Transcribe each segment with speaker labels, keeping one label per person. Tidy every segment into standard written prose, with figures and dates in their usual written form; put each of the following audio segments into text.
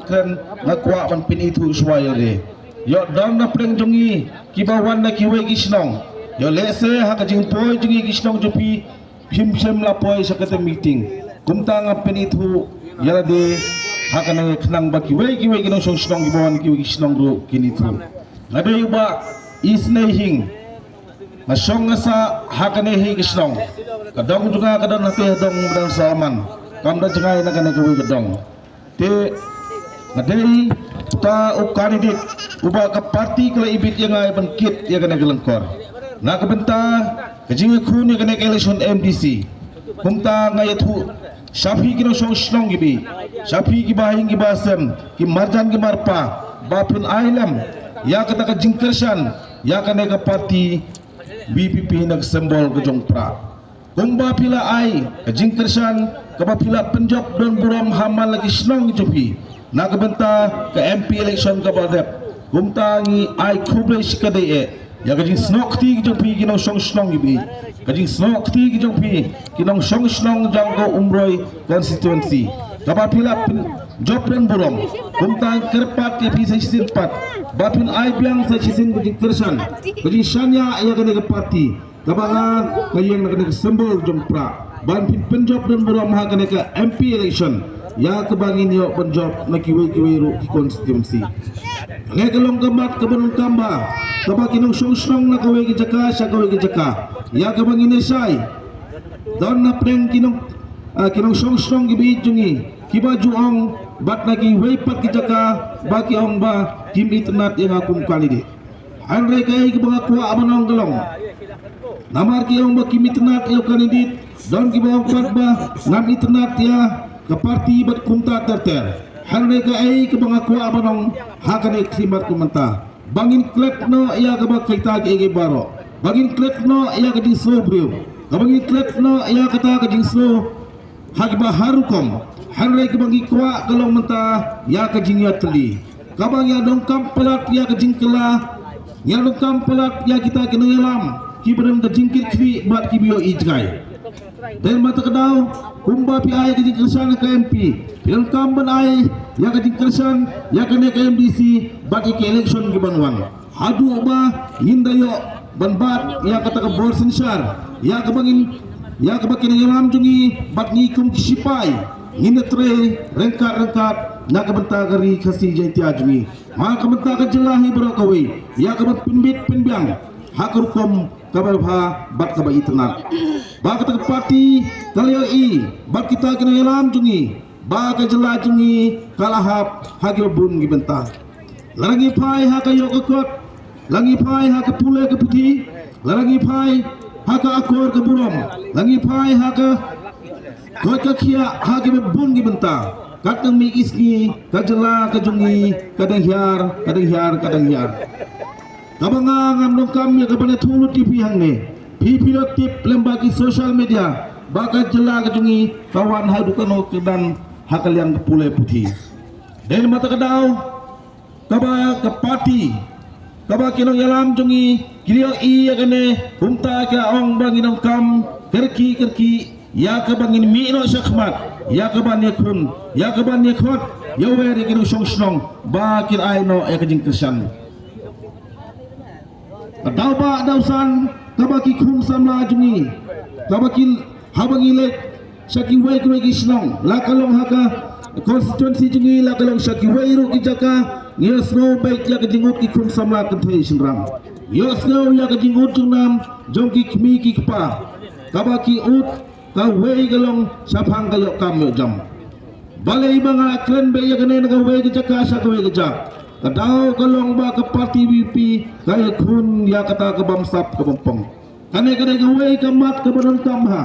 Speaker 1: kan ngakwa ban pin itu suai le yo dong na preng jongi kibawan na kiwe gisnong yo lese ha ka jing poi jongi gisnong jopi him sem la poi sa kata meeting kumta nga pin itu yala de ha ka na knang ba kiwe ginong song gibawan kiwe gisnong ro kinitu ngabe ba isnehing masong sa ha ka ne hi gisnong kadang juga kadang nate dong dan salaman kamda jangai na kana kiwe kadang te ngadei ta u kandidat uba ka parti kala ibit yang ay bangkit yang kana gelengkor na kabenta kajing khun yang kana election MDC kumta ngayat hu shafi kino song gibi shafi ki bahing ki basem ki marjan ki marpa bapun ailam ya kata ka jingkersan ya kana ka parti BPP nag sembol ke jongpra kumba pila ai ka jingkersan kapapila penjab dan buram hamal lagi senang jopi nak benta ke MP election ka badep kumtangi ai kubre sikade ya kajing snokti jopi kinong song senang gibi kajing snokti jopi kinong song senang jangko umroy constituency kapapila job dan buram kumtang kerpat ke pisa sirpat bapin ai biang sa sisin kajing kersan kajing syanya ya kene ke parti kabanga kayang nak kene sembol jompra ban penjob dan buram ha kene ke MP election ya kebangin yo penjob na kiwe ro ki constituency ngai kelong kemat kebun kamba kabakinong song na kawe ki jaka sa kawe ki jaka ya kebangin esai don na preng kinong song gibi jungi kibaju ong bat na ki we pat ki jaka baki ong ba kim itnat yang akum kanide hanre kai ki banga kuwa amanong gelong namar ki ong ba kim itnat yo kanidit don ki bang pat ba nam itnat ya ke parti bat kumta terter hanre ka ai ke bang aku abanong hakane khimat kumanta bangin klet no ya ke ba kaita ke baro bangin klet no ya ke diso brio bangin klet no ya kata ke diso hak ba harukom hanre ke bangi kwa kalong menta ya ke jingya teli kabang ya dong kampelat ya ke jingkela ya dong kampelat ya kita ke ngelam kibrem ke jingkir kri bat kibio ijgai dan mata kedau kumba pi ay kajing kersan ke MP yang kamban ay ya kajing kersan ya kene ke MDC bagi ke election ke banwan hadu ba hindayo banbat ya kata ke borsen syar ya ke bangin ya ke bakin yang jungi bat ngikum kisipai nginetre rengkat nak benta gari kasih jai tiajmi ma ke benta ke jelahi berakawi ya ke pinbit pinbiang hakurukom kabar bha bat ka bai tenat ba ka parti kalio i bat kita kena elam jungi ba ka jela jungi kalahap hagil bun gi benta langi phai ha ka yo kot langi phai ha ka pule ka puti langi phai ha ka akor ka buram langi phai ha ka ko ka khia ha gi bun gi benta katang mi isni ka jela ka jungi kadang hiar kabanga ngam nong kami kabane thulu TV hang ne pipilo tip lembagi sosial media baka jela kejungi kawan hai dukano kedan hakal yang pule putih dan mata kedau kaba ke parti kaba kinong yalam jungi kilio i yakane kumta ka ong banginong kam kerki ya kabangin mi no sakmat ya kaban yakun ya kaban yakot yawer kinong song bakir ai no e kajing kersan Daw ba dawsan kabaki kum samla jungi kabaki habangile saki wai kuwe gisnong lakalong haka constituency jungi lakalong saki wai ru kijaka yes no baik ya kejingut ki kum samla kentai sinram yes no ya kejingut jungnam jongki kmi ki kpa kabaki ut ka wai galong sapang kayo kamyo jam balai banga klen be ya kene ka wai kijaka sa wai kijak kadau kalong ba ke parti BP kaya kun ya kata ke bamsap ke bempong kane kane gawe kamat ke badan kamha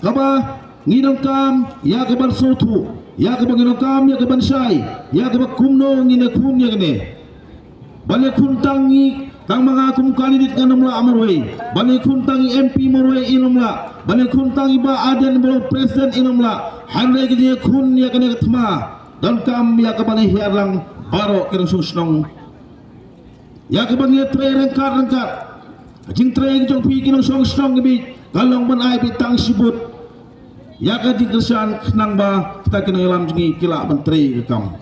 Speaker 1: kaba nginong kam ya ke ban sotu ya ke banginong kam ya ke ban sai ya ke kumno ngine kun ya kene balik kun tangi kang mga kum kandidat kanamla amarwe balik kun tangi MP marwe inomla balik kun tangi ba aden bro presiden inomla hanre ke kun ya kene ketma dan kam ya ke bani hiarlang baro kira susnong ya ke bangi tre rengkat jing tre jong pi kinong song gibi kalong ban ai bitang sibut ya ka jing kersan nang ba kita kena ilam jingi kila ban tre ke kam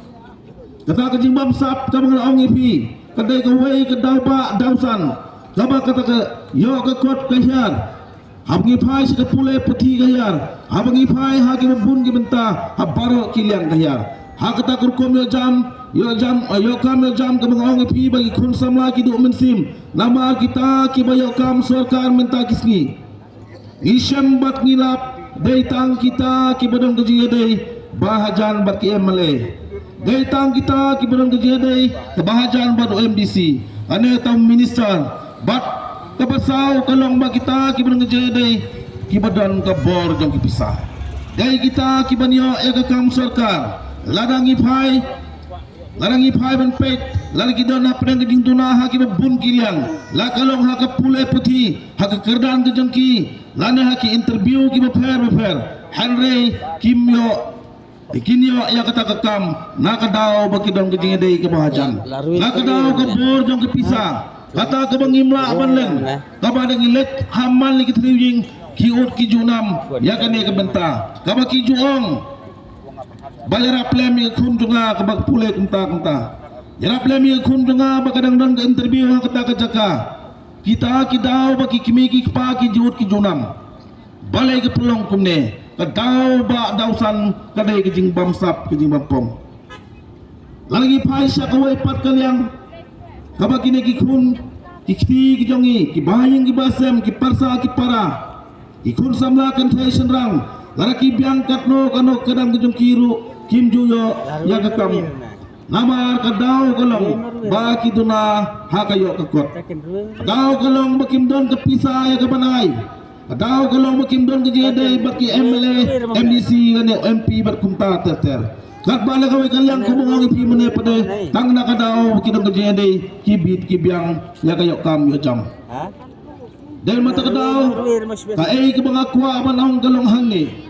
Speaker 1: kata ke jimbam sap ka mga ong ipi kadai ka wei ka daw ba dawsan kaba kata ke yo ka kot ka hiar habngi phai se ka pule pati ka hiar habngi phai ha ke bun ki benta habaro kiliang ka hiar ha kata kur kom yo jam yo kam yo jam ka mga ong ipi bagi khun samla ki du mensim nama kita ki bayo kam sarkar menta kisni isham bat ngilap dai tang kita ki badam gaji dai bahajan bat ki emale dai tang kita ki badam gaji dai bahajan bat MDC ane tam minister bat kapasau kalong ba kita ki badam gaji dai ki badan ka bor jong ki pisah dai kita ki banyo ega kam sarkar ladangi phai ban pet lagi dona pedang geding tuna ha ki bun kiliang la kalong ha ka pule puthi ha ka kerdan ke jengki lane ha ki interview ki befer hanre kinyo ya kata ka kam na ka daw ba ki dong geding dei ke bahajan la ka daw ka bor jong ke pisah kata ka bangimla banlen ka ba dang ilet hamal ni ki triwing ki ut ki junam ya ka ne ka benta ka ba ki juong bayar aplem yang kun juga kebak pule kenta bayar aplem yang kun juga bakadang dan ke interview yang kata jaka kita kidau baki kimi ki pa ki jut ki junam balai ke pelong kumne kadau ba dausan kadai ke jing bam sap ke jing bam pom lagi paisa kawai pat kaliang kabak kini ki kun ki ki jongi ki bayang ki basem ki parsa ki para ki kun samla kan thaisan rang laraki biangkat no kano kadang ke jong kiru Kim Juyo yang kekam nama kadau kalong baki duna hakayo kekot kadau kalong bakim don kepisah ya kebanai kadau kalong bakim don kejadai baki MLA MDC dan MP berkumta terter kat bala kawai kaliang kumong ipi mene pada tang na kadau baki don kejadai kibit kibiang ya kayo kam yo jam dahil mata kadau kae ke bangakwa banang kalong hangni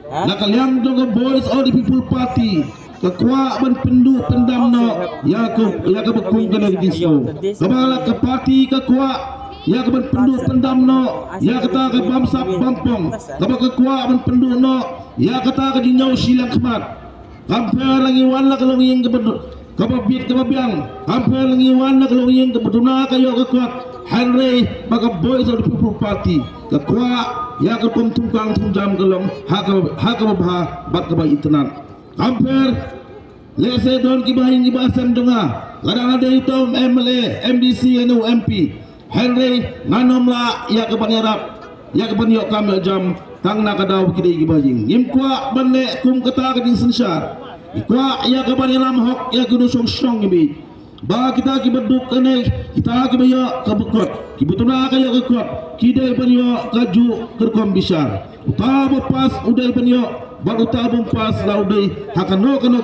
Speaker 1: nakaliang juga boys all the people party kekuat ban pendu pendam no ya ke bekung kena disko kepala ke parti kekuat ya ke ban pendu pendam no ya kata ke bamsap bampong kepala kekuat ban pendu no ya kata ke dinyau silang kemat hampir lagi wala kalau yang ke bedu kapabit kapabiang hampir lagi wala kalau yang ke beduna kayo kekuat Henry maka boys of the people party kekuat ya ke tungkang tunjam gelong haka bah bat ke bayi tenan hampir lese don ki bahin ki basam denga kadang ada itu MLA MDC anu MP Henry nganom la ya ke banyarap ya ke banyok kami jam tang na kadaw kidai ki bahin ngim kwa banne kum kata ke ding sensar ikwa ya ke banyalam hok ya ke dusong song gibi ba kita ki beduk kene kita ki bayo ke bekot ki betuna kayo ke kot kidai banyo kaju kerkom bisar utaba pas udai banyo ba utaba pas la udai hakano kano